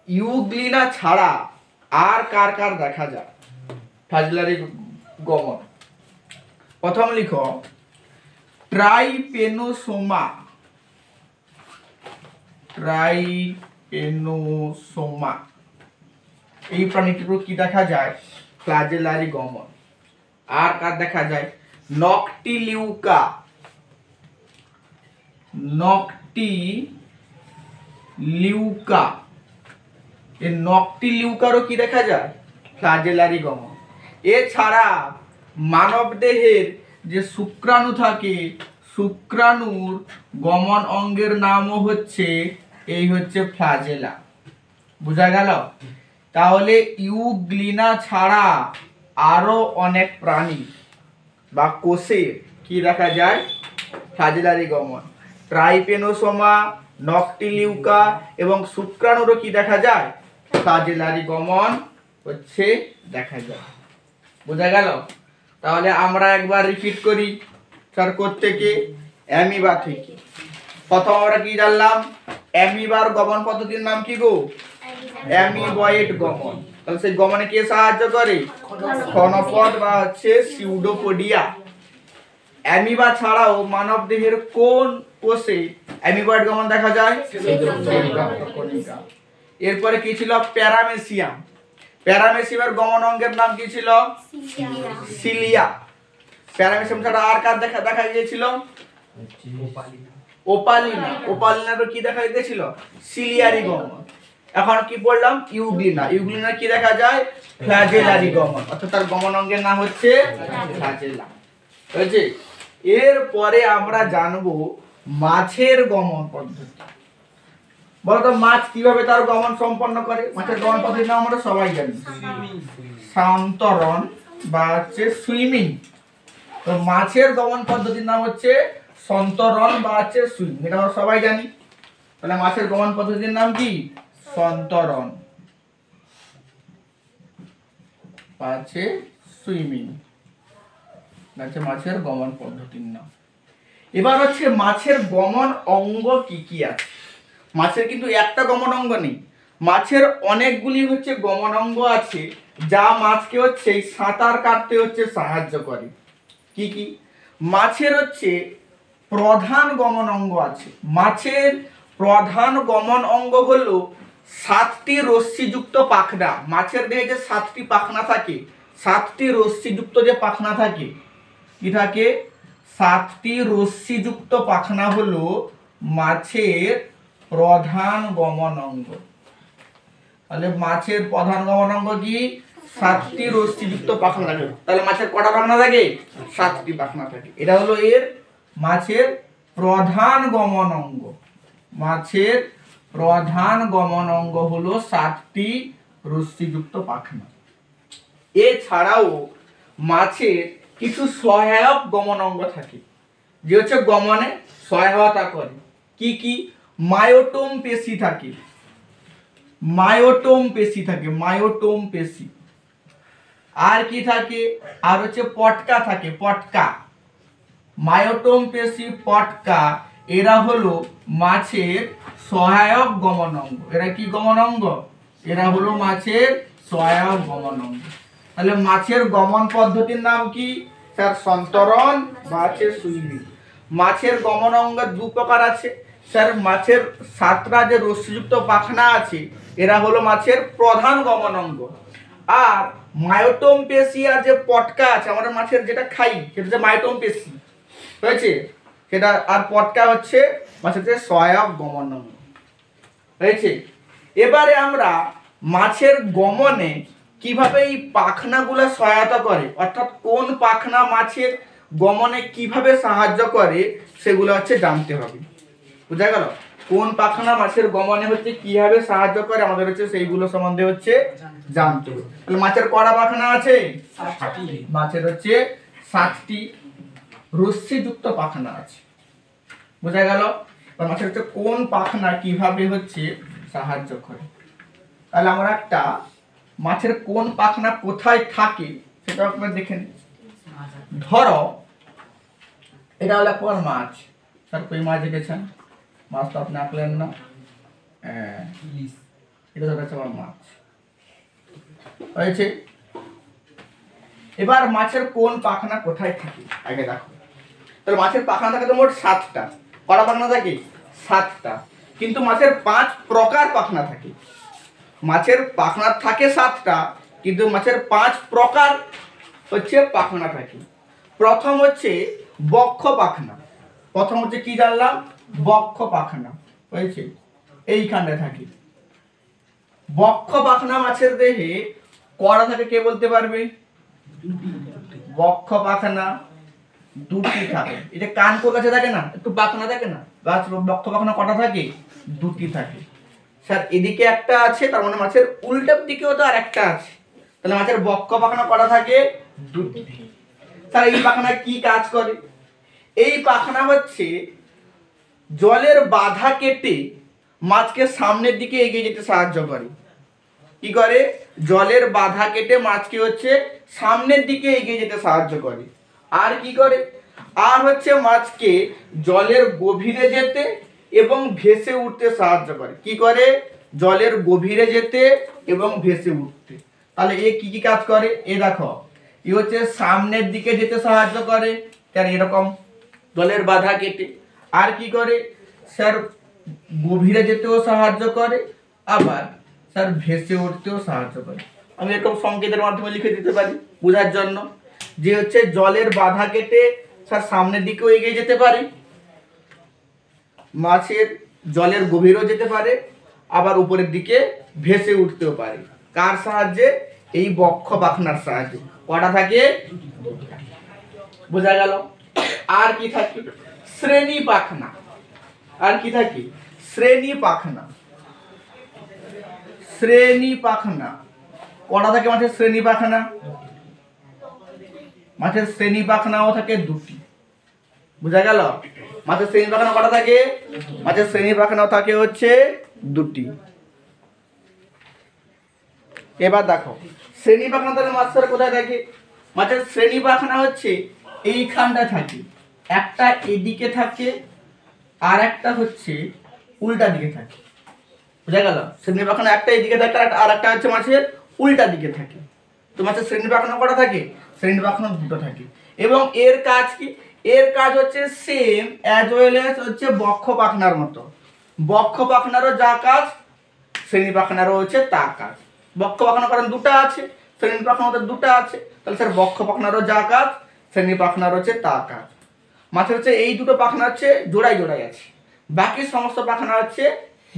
ইউগ্লিনা ছাড়া আর কার কার দেখা যায়? ফ্লাজেলারি গমন প্রথম লিখো ট্রাইপেনোসোমা। এই প্রাণীটির উপর কি দেখা যায়? ফ্লাজেলারি গমন। আর কার দেখা যায়? নকটিলিউকা। এই নকটিলিউকারও কি দেখা যায়? ফ্লাজেলারি গমন। এছাড়া মানব দেহের যে শুক্রাণু থাকে, শুক্রাণুর গমন অঙ্গের নামও হচ্ছে এই হচ্ছে ফ্লাজেলা। বোঝা গেল? তাহলে ইউগ্লিনা ছাড়া আরো অনেক প্রাণী বা কোষে কি দেখা যায়? ফ্লাজেলারি গমন। ট্রাইপেনোসোমা, নকটিলিউকা এবং শুক্রাণুরও কি দেখা যায়? ফ্লাজেলারি গমন হচ্ছে দেখা যায়। বোঝা গেল? তাহলে আমরা একবার রিপিট করি স্যার কোত্থেকে? অ্যামিবা থেকে। প্রথম আমরা কি জানলাম? অ্যামিবার গমন পদ্ধতির নাম কি গো? অ্যামিবয়েড গমন। তাহলে সেই গমনে কে সাহায্য করে? ক্ষণপদ বা হচ্ছে সিউডোপোডিয়া। অ্যামিবা ছাড়াও মানব দেহের কোন কোষে অ্যামিবয়েড গমন দেখা যায়? এরপরে কি ছিল? প্যারামেসিয়ামের গমন অঙ্গের নাম কি ছিল? সিলিয়া। প্যারামিশন ছাড়া আর কার দেখা গিয়েছিল? ওপালিনা। ওপালিনারও কি দেখা গিয়েছিল? সিলিয়ারি গমন। এখন কি বললাম? ইউগ্লিনা। ইউগ্লিনার কি দেখা যায়? ফ্ল্যাজেলারি গমন, অর্থাৎ তার গমন অঙ্গের নাম হচ্ছে ফ্ল্যাজেলা। হয়েছে? এরপরে আমরা জানবো মাছের গমন পদ্ধতি। বলতো মাছ কিভাবে তার গমন সম্পন্ন করে? মাছের গমন পদ্ধতির নাম আমরা সবাই জানি, সন্তরণ বা হচ্ছে সুইমিং। তো মাছের গমন পদ্ধতির নাম হচ্ছে সন্তরণ বা হচ্ছে সুইমিং, এটা আমরা সবাই জানি। তাহলে মাছের গমন পদ্ধতির নাম কি? সন্তরণ বা হচ্ছে সুইমিং, হচ্ছে মাছের গমন পদ্ধতির নাম। এবার হচ্ছে মাছের গমন অঙ্গ কি কি আছে। মাছের কিন্তু একটা গমন অঙ্গ নেই, মাছের অনেকগুলি হচ্ছে গমন অঙ্গ আছে, যা মাছকে হচ্ছে সাঁতার কাটতে হচ্ছে সাহায্য করে। কি কি? মাছের হচ্ছে প্রধান গমন অঙ্গ আছে। মাছের প্রধান গমন অঙ্গ হলো 7টি রশ্মিযুক্ত পাখনা। মাছের দেহে যে 7টি পাখনা থাকে, 7টি রশ্মিযুক্ত যে পাখনা থাকে, কি থাকে? 7টি রশ্মিযুক্ত পাখনা হলো মাছের প্রধান গমন অঙ্গ। তাহলে মাছের প্রধান গমন অঙ্গ কি? 7টি রশ্মিযুক্ত পাখনা থাকে। তাহলে মাছের কটা পাখনা থাকে? 7টি পাখনা থাকে। এটা হলো এর মাছের প্রধান গমন অঙ্গ। মাছের প্রধান গমন অঙ্গ হলো 7টি রশ্মিযুক্ত পাখনা। এছাড়াও মাছের কিছু সহায়ক গমন অঙ্গ থাকে, যে হচ্ছে গমনে সহায়তা করে। কি কি? মায়োটোম পেশি থাকে, মায়োটোম পেশি থাকে, মায়োটোম পেশি। আর কি থাকে? আর হচ্ছে পটকা থাকে, পটকা। মায়োটোম পেশি, পটকা, এরা হলো মাছের সহায়ক গমন অঙ্গ। এরা কি গমন অঙ্গ? এরা হলো মাছের সহায়ক গমন অঙ্গ। তাহলে মাছের গমন পদ্ধতির নাম কি? স্যার সন্তরণ বা হচ্ছে সুইমিং। মাছের গমন অঙ্গ দু প্রকার আছে স্যার। মাছের 7টা যে রশ্মিযুক্ত পাখনা আছে, এরা হলো মাছের প্রধান গমন অঙ্গ। আর মায়োটোম পেশি আর যে পটকা আছে, আমরা মাছের যেটা খাই সেটা হচ্ছে মায়োটোম পেশি, হয়েছে সেটা। আর পটকা হচ্ছে মাছের যে সহায়ক গমন অঙ্গ, হয়েছে। এবারে আমরা মাছের গমনে কিভাবে এই পাখনাগুলো সহায়তা করে, অর্থাৎ কোন পাখনা মাছের গমনে কিভাবে সাহায্য করে, সেগুলো হচ্ছে জানতে হবে। বুঝা গেল? কোন পাখনা মাছের গমনে হচ্ছে কিভাবে সাহায্য করে, আমাদের হচ্ছে সেইগুলো সম্বন্ধে হচ্ছে জানতে হবে। তাহলে মাছের কটা পাখনা আছে? মাছের হচ্ছে 7টি রশ্মিযুক্ত পাখনা আছে। বোঝা গেল? মাছের হচ্ছে কোন পাখনা কিভাবে হচ্ছে সাহায্য করে। তাহলে আমরা একটা মাছের কোন পাখনা কোথায় থাকে সেটা আপনারা দেখেন। ধরো এটা হলো একটা মাছ, স্যার কই মাছ দেখেছেন? মাছ তো আপনি আঁকলেন না। এটা হচ্ছে আমার মাছ, হয়েছে। এবার মাছের কোন পাখনা কোথায় থাকে আগে দেখো। তাহলে মাছের পাখনা থাকে তো মোট 7টা। কটা পাখনা থাকে? 7টা। কিন্তু মাছের 5 প্রকার পাখনা থাকে। মাছের পাখনা থাকে 7টা, কিন্তু মাছের 5 প্রকার হচ্ছে পাখনা থাকে। প্রথম হচ্ছে বক্ষ পাখনা। প্রথম হচ্ছে কি জানলাম? বক্ষ পাখনা, হয়েছে, এইখানটা থাকে। বক্ষ পাখনা মাছের দেহে কটা থাকে কে বলতে পারবে? বক্ষ পাখনা 2টি থাকে। এটা কান কোর কাছে থাকে না, একটু পাখনা থাকে না, গাছ বক্ষ পাখনা কটা থাকে? 2টি থাকে। স্যার এদিকে একটা আছে, তার মানে মাছের উল্টো দিকেও তো আর একটা আছে। তাহলে মাছের বক্ষ পাখনা কটা থাকে? 2টি। স্যার এই পাখনা কি কাজ করে? এই পাখনা হচ্ছে জলের বাধা কেটে মাছকে সামনের দিকে এগিয়ে যেতে সাহায্য করে। কি করে? জলের বাধা কেটে মাছকে হচ্ছে সামনের দিকে এগিয়ে যেতে সাহায্য করে। আর কি করে? আর হচ্ছে মাছকে জলের গভীরে যেতে এবং ভেসে উঠতে সাহায্য করে। কি করে? জলের গভীরে যেতে এবং ভেসে উঠতে। তাহলে এ কি কি কাজ করে? এ দেখো, এ হচ্ছে সামনের দিকে যেতে সাহায্য করে, কেন? এরকম জলের বাধা কেটে। আর কি করে? স্যার গভীরে যেতেও সাহায্য করে, আবার স্যার ভেসে উঠতেও সাহায্য করে। আমি এরকম সংকেতের মাধ্যমে লিখে দিতে পারি বোঝার জন্য। যে হচ্ছে জলের বাধা কেটে স্যার সামনের দিকেও এগিয়ে যেতে পারে, মাছের জলের গভীরও যেতে পারে, আবার উপরের দিকে ভেসে উঠতেও পারে। কার সাহায্যে? এই বক্ষ পাখনার সাহায্যে। কটা থাকে? বোঝা গেল। আর কি থাকে? শ্রেণী পাখনা। আর কি থাকে? শ্রেণী পাখনা। শ্রেণী পাখনা কটা থাকে মাছের? শ্রেণী পাখনা, মাছের শ্রেণী পাখনাও থাকে দুটি। বোঝা গেল? মাছের শ্রেণী পাখনা কটা থাকে? মাছের শ্রেণী পাখনাও থাকে হচ্ছে দুটি। এবার দেখো শ্রেণী পাখনা তাহলে মাছের কোথায় থাকে? মাছের শ্রেণী পাখনা হচ্ছে এইখানটা থাকে, একটা এদিকে থাকে আর একটা হচ্ছে উল্টা দিকে থাকে। বুঝা গেল? শ্রেণী পাখনা একটা এদিকে থাকে আর একটা হচ্ছে মাছের উল্টা দিকে থাকে। তো মাছের শ্রেণী পাখনা কটা থাকে? শ্রেণী পাখনা দুটো থাকে। এবং এর কাজ কি? এর কাজ হচ্ছে সেম অ্যাজ ওয়েল অ্যাজ হচ্ছে বক্ষ পাখনার মতো। বক্ষ পাখনারও যা কাজ শ্রেণী পাখনারও হচ্ছে তা কাজ। বক্ষ পাখনা কারণ দুটো আছে, শ্রেণী পাখনা দুটো আছে, তাহলে স্যার বক্ষ পাখনারও যা কাজ শ্রেণী পাখনার হচ্ছে তা কাজ। মাছের হচ্ছে এই দুটো পাখনা হচ্ছে জোড়ায় জোড়ায় আছে, বাকি সমস্ত পাখনা হচ্ছে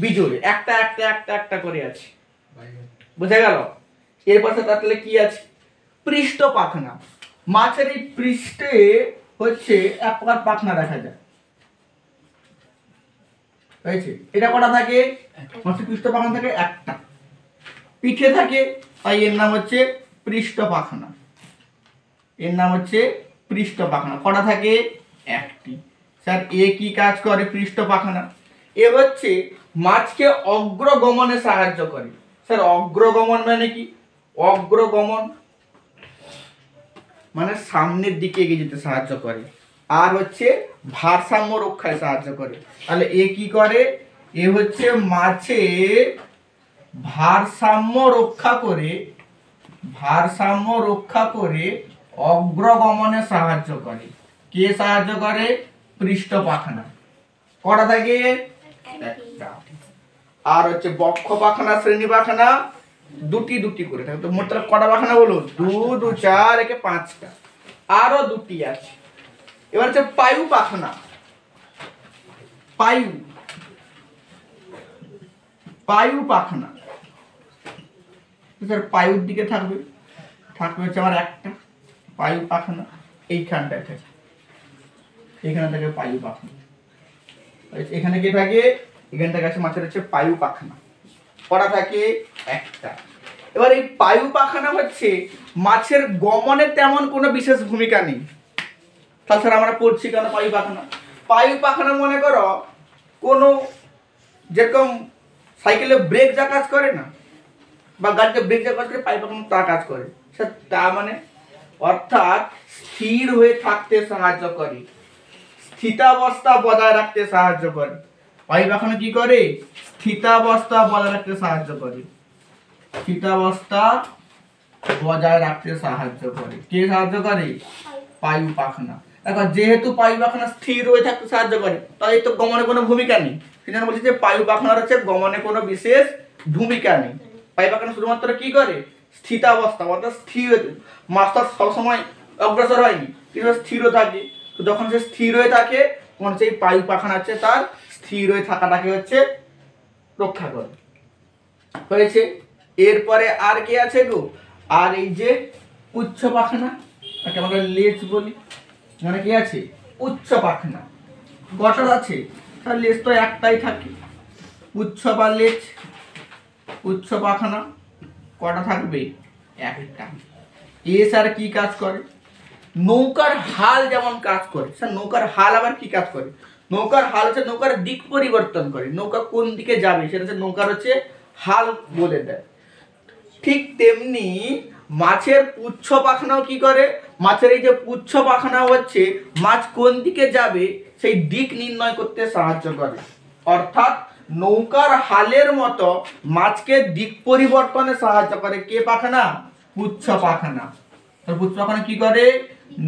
বিজোড়ে একটা একটা একটা একটা করে আছে। বুঝা গেল? এরপর তাহলে কি আছে? পৃষ্ঠ পাখনা। মাছের এই পৃষ্ঠে হচ্ছে এক প্রকার পাখনা দেখা যায়, হয়েছে? এটা কটা থাকে? মাছের পৃষ্ঠ পাখনা থাকে একটা, পিঠে থাকে, তাই এর নাম হচ্ছে পৃষ্ঠ পাখনা। এর নাম হচ্ছে পৃষ্ঠ পাখনা। কটা থাকে? একটি। স্যার এ কি কাজ করে? পৃষ্ঠ পাখনা এ হচ্ছে মাছকে অগ্রগমনে সাহায্য করে। স্যার অগ্রগমন মানে কি? অগ্রগমন মানে সামনের দিকে এগিয়ে যেতে সাহায্য করে, আর হচ্ছে ভারসাম্য রক্ষায় সাহায্য করে। তাহলে এ কি করে? এ হচ্ছে মাছের ভারসাম্য রক্ষা করে, ভারসাম্য রক্ষা করে অগ্রগমনে সাহায্য করে। কে সাহায্য করে? পৃষ্ঠ পাখনা। কটা থাকে? একটা। আর হচ্ছে বক্ষ পাখনা শ্রেণী পাখনা দুটি দুটি করে থাকে। তো মোট কটা পাখনা বলো? 2 2 4 একে 5টা, আরো দুটি আছে। এবার হচ্ছে পায়ু পাখনা। পায়ু, পায়ু পাখনা স্যার পায়ুর দিকে থাকবে, থাকবে হচ্ছে আমার একটা পায়ু পাখনা এইখানটায় থাকে, এখানে থাকে পায়ু পাখনা। এখানে কি থাকে? এখান থেকে আছে মাছের হচ্ছে পায়ু পাখনা। কটা থাকে? একটা। এবার এই পায়ু পাখনা হচ্ছে মাছের গমনে তেমন কোনো বিশেষ ভূমিকা নেই। তাহলে স্যার আমরা পড়ছি কেন পায়ু পাখনা? পায়ু পাখনা মনে করো কোনো যেরকম সাইকেলে ব্রেক যা কাজ করে না, বা গাড়িতে ব্রেক যা কাজ করে, পায়ু পাখনা তা কাজ করে। স্যার তা মানে অর্থাৎ স্থির হয়ে থাকতে সাহায্য করে, স্থিতাবস্থা বজায় রাখতে সাহায্য করে। পায়ু পাখনা কি করে? স্থিতাবস্থা বজায় রাখতে সাহায্য করে, স্থিতাবস্থা বজায় রাখতে সাহায্য করে। কে সাহায্য করে? পায়ু পাখনা। দেখো যেহেতু পায়ু পাখনা স্থির হয়ে থাকতে সাহায্য করে, তাই তো গমনে কোনো ভূমিকা নেই। সেজন্য বলছি যে পায়ু পাখনার হচ্ছে গমনে কোনো বিশেষ ভূমিকা নেই। পায়ু পাখনা শুধুমাত্র কি করে? স্থিতাবস্থা অর্থাৎ স্থির, মাছ তো সবসময় অগ্রসর হয়নি, কিন্তু স্থির থাকে। তো যখন সে স্থির হয়ে থাকে তখন সেই পায়ু পাখনা হচ্ছে তার স্থির হয়ে থাকাটাকে হচ্ছে রক্ষা করে। হয়েছে? এরপরে আর কি আছে গো? আর এই যে উচ্চ পাখনা, তাকে আমরা লেজ বলি, মানে কি আছে? উচ্চ পাখনা। কটা আছে? তার লেজ তো একটাই থাকে, উচ্চ বা লেজ। উচ্চ পাখনা কটা থাকবে? একটা। এ স্যার কি কাজ করে? নৌকার হাল যেমন কাজ করে। স্যার নৌকার হাল আবার কি কাজ করে? নৌকার হাল হচ্ছে নৌকার দিক পরিবর্তন করে, নৌকা কোন দিকে যাবে সেটা হচ্ছে নৌকার হচ্ছে হাল বলে দেয়। ঠিক তেমনি মাছের পুচ্ছ পাখনাও কি করে? মাছের এই যে পুচ্ছ পাখনা হচ্ছে মাছ কোন দিকে যাবে সেই দিক নির্ণয় করতে সাহায্য করে। অর্থাৎ নৌকার হালের মতো মাছকে দিক পরিবর্তনে সাহায্য করে কে পাখনা? পুচ্ছ পাখনা। পুচ্ছ পাখনা কি করে?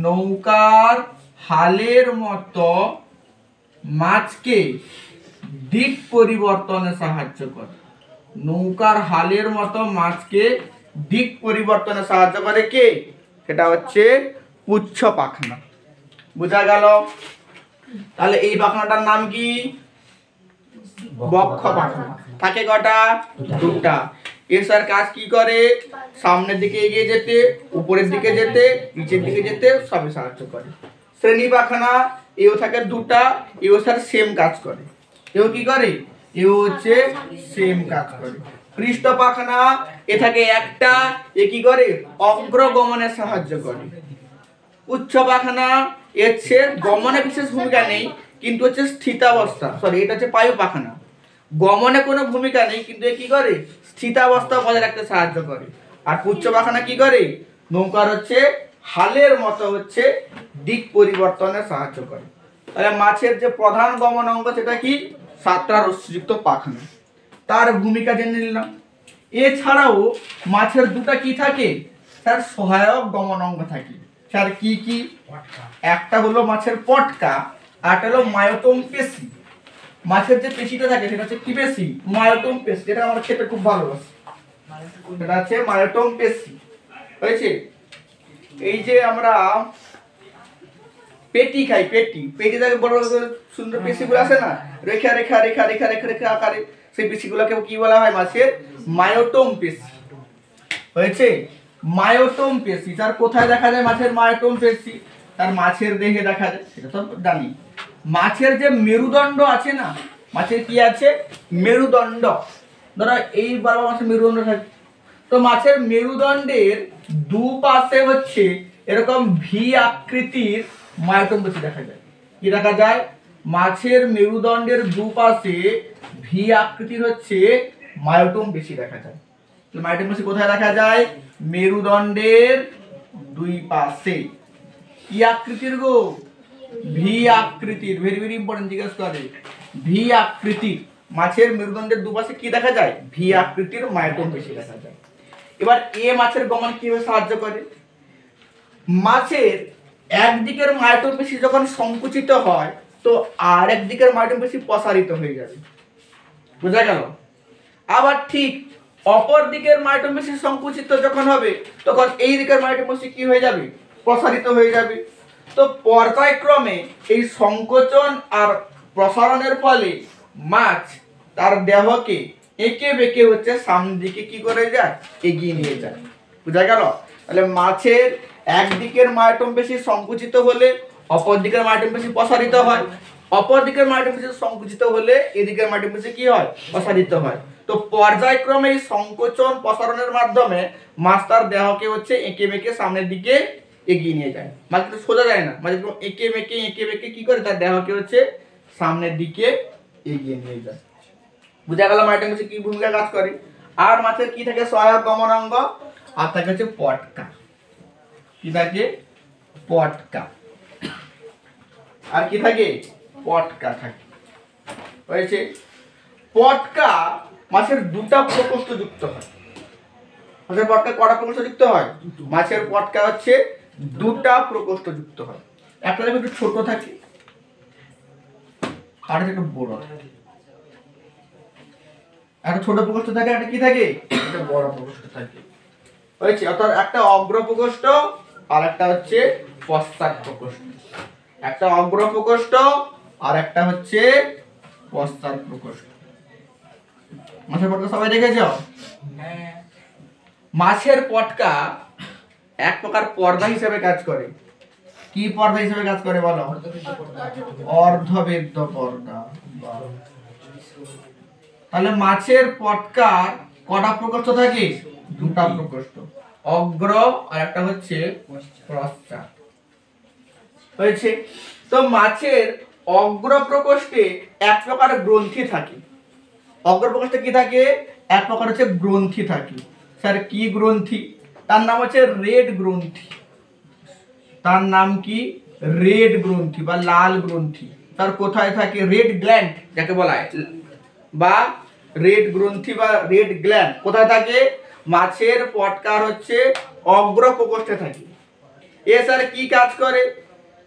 নৌকার হালের মতো মাছকে দিক পরিবর্তনে সাহায্য করে। নৌকার হালের মতো মাছকে দিক পরিবর্তনে সাহায্য করে কে? সেটা হচ্ছে পুচ্ছ পাখনা। বোঝা গেল? তাহলে এই পাখনাটার নাম কি? বক্ষ পাখনা। থাকে কটা? দুটা। এর স্যার কাজ কি করে? সামনের দিকে এগিয়ে যেতে, উপরের দিকে যেতে, নিচের দিকে যেতে সবই সাহায্য করে। শ্রেণী পাখনা, এও থাকে দুটা, এও স্যার সেম কাজ করে। এও কি করে? এও হচ্ছে সেম কাজ করে। পৃষ্ঠ পাখনা, এ থাকে একটা, এ কি করে? অগ্রগমনে সাহায্য করে। উচ্চ পাখনা, এর হচ্ছে গমনে বিশেষ ভূমিকা নেই, কিন্তু হচ্ছে স্থিতাবস্থা, সরি এটা হচ্ছে পায়ু পাখনা, গমনে কোনো ভূমিকা নেই, কিন্তু এ কি করে? স্থিতাবস্থা বজায় রাখতে সাহায্য করে। আর পুচ্ছ পাখনা কি করে? নৌকার হচ্ছে হালের মতো হচ্ছে দিক পরিবর্তনে সাহায্য করে। তাহলে মাছের যে প্রধান গমন অঙ্গ সেটা কি? সাতটা রশ্মিযুক্ত পাখনা। তার ভূমিকা জেনে নিলাম। এছাড়াও মাছের দুটা কি থাকে? তার সহায়ক গমন অঙ্গ থাকে। স্যার কি কি? একটা হলো মাছের পটকা, আর একটা হলো মায়োটম পেশি। মাছের যে পেশিটা থাকে সেটা হচ্ছে কি পেশি? মায়োটম পেশি, যেটা আমরা খেতে খুব ভালোবাসি, সেটা হচ্ছে মায়োটম পেশি। হয়েছে? এই যে আমরা পেটি খাই, পেটি থেকে বড় বড় সুন্দর পেশিগুলো আসে না, রেখা রেখা রেখা রেখা রেখা রেখা আকারে, সেই পেশিগুলোকে কি বলা হয়? মাছের মায়োটম পেশি। হয়েছে? মায়োটম পেশি। তার কোথায় দেখা যায় মাছের মায়োটম পেশি? তার মাছের দেহে দেখা যায়, সেটা তো জানি। মাছের যে মেরুদণ্ড আছে না, মাছের কি আছে? মেরুদণ্ড। ধরো এই বরাবর মাছের মেরুদণ্ড থাকে, তো মাছের মেরুদণ্ডের দুপাশে হচ্ছে এরকম ভি আকৃতির মায়োটম পেশি দেখা যায়। কি দেখা যায়? মাছের মেরুদণ্ডের দুপাশে ভি আকৃতির হচ্ছে মায়োটম পেশি দেখা যায়। মায়োটম পেশি কোথায় দেখা যায়? মেরুদণ্ডের দুই পাশে। কি আকৃতির গো? ভি আকৃতির। ভেরি ভেরি ইম্পর্টেন্ট, জিজ্ঞেস করে। ভি আকৃতির মাছের মেরুদণ্ডের দুপাশে কি দেখা যায়? ভি আকৃতির মায়োটম পেশি দেখা যায়। এবার এ মাছের গমন কিভাবে সাহায্য করে? মাছের একদিকের মায়োটম পেশি যখন সংকুচিত হয়, তো আর একদিকের মায়োটম পেশি প্রসারিত হয়ে যাবে। বোঝা গেল? আবার ঠিক অপর দিকের মায়োটম পেশি সংকুচিত যখন হবে, তখন এই দিকের মায়োটম পেশি কি হয়ে যাবে? প্রসারিত হয়ে যাবে। তো পর্যায়ক্রমে এই সংকোচন আর প্রসারণের ফলে মাছ তার দেহকে এঁকে বেঁকে হচ্ছে সামনের দিকে কি করে যায়? এগিয়ে নিয়ে যায়। বুঝা গেল? তাহলে মাছের একদিকের মায়োটম পেশি সংকুচিত হলে অপর দিকের মায়োটম পেশি প্রসারিত হয়, অপর দিকের মায়োটম পেশি সংকুচিত হলে এদিকের মায়োটম পেশি কি হয়? প্রসারিত হয়। তো পর্যায়ক্রমে এই সংকোচন প্রসারণের মাধ্যমে মাছ তার দেহকে হচ্ছে এঁকে বেঁকে সামনের দিকে এগিয়ে নিয়ে যায়। মাছ কিন্তু সোজা যায় না, মাছ এঁকে বেঁকে কি করে? তার দেহকে হচ্ছে সামনের দিকে এগিয়ে নিয়ে যায়। বুঝা গেল মায়োটম পেশি কি ভূমিকা কাজ করে? আর মাছের কি থাকে? সহায়ক গমন অঙ্গ। আর থাকে হচ্ছে পটকা। কি থাকে? পটকা। আর কি থাকে? পটকা থাকে। হয়েছে? পটকা মাছের দুটা প্রকোষ্ঠ যুক্ত হয়। মাছের পটকা কটা প্রকোষ্ঠ যুক্ত হয়? মাছের পটকা হচ্ছে দুটা প্রকোষ্ঠ যুক্ত হয়। একটা একটু ছোট থাকে, আর একটু বড় থাকে। একটা ছোট প্রকোষ্ঠ থাকে, একটা কি থাকে? একটা বড় প্রকোষ্ঠ থাকে। হয়েছে? অর্থাৎ একটা অগ্র প্রকোষ্ঠ আর একটা হচ্ছে পশ্চাৎ প্রকোষ্ঠ। একটা অগ্র প্রকোষ্ঠ আর একটা হচ্ছে পশ্চাৎ প্রকোষ্ঠ। মাছের পটকা সবাই দেখেছ? মাছের পটকা এক প্রকার পর্দা হিসেবে কাজ করে। কি পর্দা হিসেবে কাজ করে বলো? অর্ধবেদ্য পর্দা। তাহলে মাছের পটকার কটা প্রকোষ্ঠ থাকে? দুটা প্রকোষ্ঠ, অগ্র আর একটা হচ্ছে পশ্চাৎ। হয়েছে? তো মাছের অগ্র প্রকোষ্ঠে এক প্রকার গ্রন্থি থাকে। অগ্র প্রকোষ্ঠে কি থাকে? এক প্রকার হচ্ছে গ্রন্থি থাকে। স্যার কি গ্রন্থি? তার নাম হচ্ছে রেড গ্রন্থি। তার নাম কি? রেড গ্রন্থি বা লাল গ্রন্থি। তার কোথায় থাকে? রেড গ্ল্যান্ড যাকে বলা হয়, বা রেড গ্রন্থি বা রেড গ্ল্যান্ড কোথায় থাকে? মাছের পটকার হচ্ছে অগ্র প্রকোষ্ঠে থাকে। এ স্যার কি কাজ করে?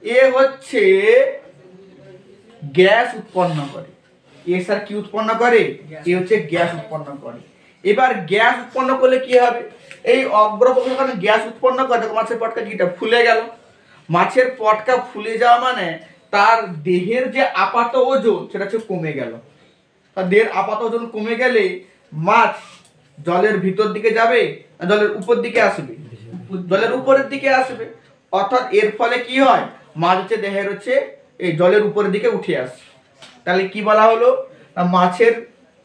এ হচ্ছে গ্যাস উৎপন্ন করে। এ স্যার কি উৎপন্ন করে? এ হচ্ছে গ্যাস উৎপন্ন করে। এবার গ্যাস উৎপন্ন করলে কি হবে? এই অগ্র প্রকোষ্ঠ যখন গ্যাস উৎপন্ন করে, মাছের পটকা কিটা ফুলে গেল। মাছের পটকা ফুলে যাওয়া মানে তার দেহের যে আপাত ওজন সেটা হচ্ছে কমে গেল। তার দেহের আপাত ওজন কমে গেলে মাছ জলের ভিতর দিকে যাবে না জলের উপর দিকে আসবে? জলের উপরের দিকে আসবে। অর্থাৎ এর ফলে কি হয়, মাছ হচ্ছে দেহের হচ্ছে এই জলের উপরের দিকে উঠে আসে। তাহলে কি বলা হলো, মাছের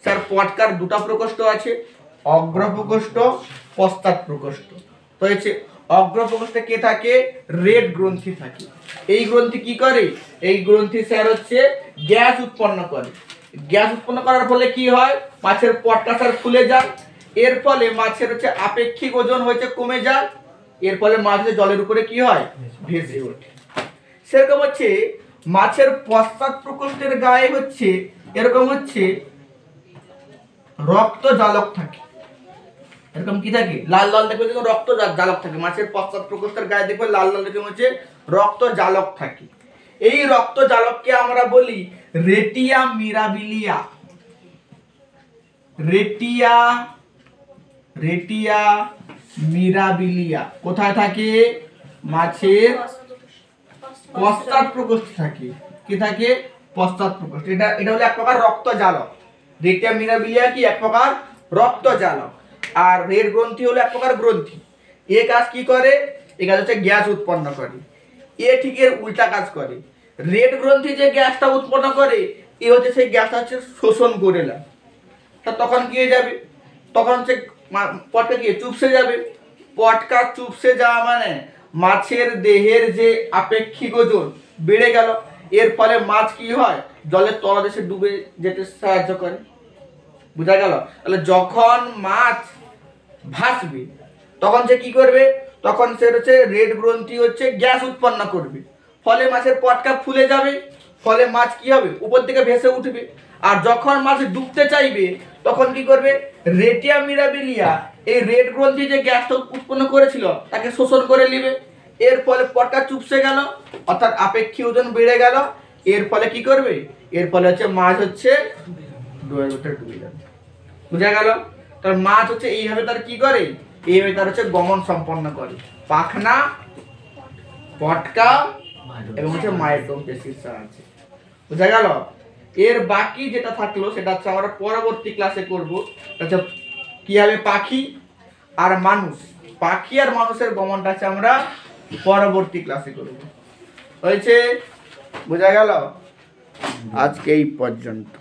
স্যার পটকার দুটো প্রকোষ্ঠ আছে, অগ্র প্রকোষ্ঠ, পশ্চাৎ প্রকোষ্ঠ। তো হচ্ছে অগ্র প্রকোষ্ঠে কে থাকে? রেড গ্রন্থি থাকে। এই গ্রন্থি কি করে? এই গ্রন্থি স্যার হচ্ছে গ্যাস উৎপন্ন করে। গ্যাস উৎপন্ন করার ফলে কি হয়, মাছের পটকা স্যার ফুলে যায়। এর ফলে মাছের হচ্ছে আপেক্ষিক ওজন হচ্ছে কমে যায়। এর ফলে মাছের জলের উপরে কি হয়, ভেসে ওঠে। সেরকম হচ্ছে মাছের পশ্চাৎ প্রকোষ্ঠের গায়ে হচ্ছে এরকম হচ্ছে রক্ত জালক থাকে। এরকম কি থাকে, লাল লাল দেখবে কিন্তু রক্ত জালক থাকে। মাছের পশ্চাৎ প্রকোষ্ঠের গায়ে দেখবে লাল লাল দেখে হচ্ছে রক্ত জালক থাকে। এই রক্ত জালককে আমরা বলি রেটিয়া মিরাবিলিয়া। রেটিয়া রেটিয়া মিরাবিলিয়া কোথায় থাকে? মাছের পশ্চাৎ প্রকোষ্ঠে থাকে। কি থাকে? পশ্চাৎ প্রকোষ্ঠ। এটা হলো এক প্রকার রক্ত জালক। রেটিয়া মিরাবিলিয়া কি এক প্রকার রক্ত জালক। আর রেড গ্রন্থি হলো এক প্রকার গ্রন্থি। এ কাজ কি করে? এ কাজ হচ্ছে গ্যাস উৎপন্ন করে। এ ঠিক এর উল্টা কাজ করে। রেড গ্রন্থি যে গ্যাসটা উৎপন্ন করে, এ হচ্ছে সেই গ্যাসটা হচ্ছে শোষণ করে না। তা তখন কি হয়ে যাবে, তখন হচ্ছে পটকা কি চুপসে যাবে। পটকা চুপসে যাওয়া মানে মাছের দেহের যে আপেক্ষিক ওজন বেড়ে গেল। এর ফলে মাছ কি হয়, জলের তলদেশে ডুবে যেতে সাহায্য করে। বুঝা গেল? তাহলে যখন মাছ ভাসবে তখন সে কি করবে, তখন সে হচ্ছে রেড গ্রন্থি হচ্ছে গ্যাস উৎপন্ন করবে। ফলে মাছের পটকা ফুলে যাবে। ফলে মাছ কি হবে, উপর থেকে ভেসে উঠবে। আর যখন মাছ ডুবতে চাইবে তখন কি করবে, রেটিয়া মিরাবিলিয়া এই রেড গ্রন্থি যে গ্যাসটা উৎপন্ন করেছিল তাকে শোষণ করে নেবে। এর ফলে পটকা চুপসে গেল, অর্থাৎ আপেক্ষিক ওজন বেড়ে গেল। এর ফলে কি করবে, এর ফলে হচ্ছে মাছ হচ্ছে ডুবে যাবে। বুঝা গেল? তার মাছ হচ্ছে এইভাবে তার কি করে, এইভাবে তার হচ্ছে গমন সম্পন্ন করে পাখনা, পটকা এবং হচ্ছে মাইটোম পেশির সাহায্যে। বুঝা গেল? এর বাকি যেটা থাকলো সেটা হচ্ছে আমরা পরবর্তী ক্লাসে করব। আচ্ছা, কিভাবে পাখি আর মানুষ, পাখি আর মানুষের গমনটা আছে আমরা পরবর্তী ক্লাসে করব। হয়েছে? বোঝা গেল? আজকে এই পর্যন্ত।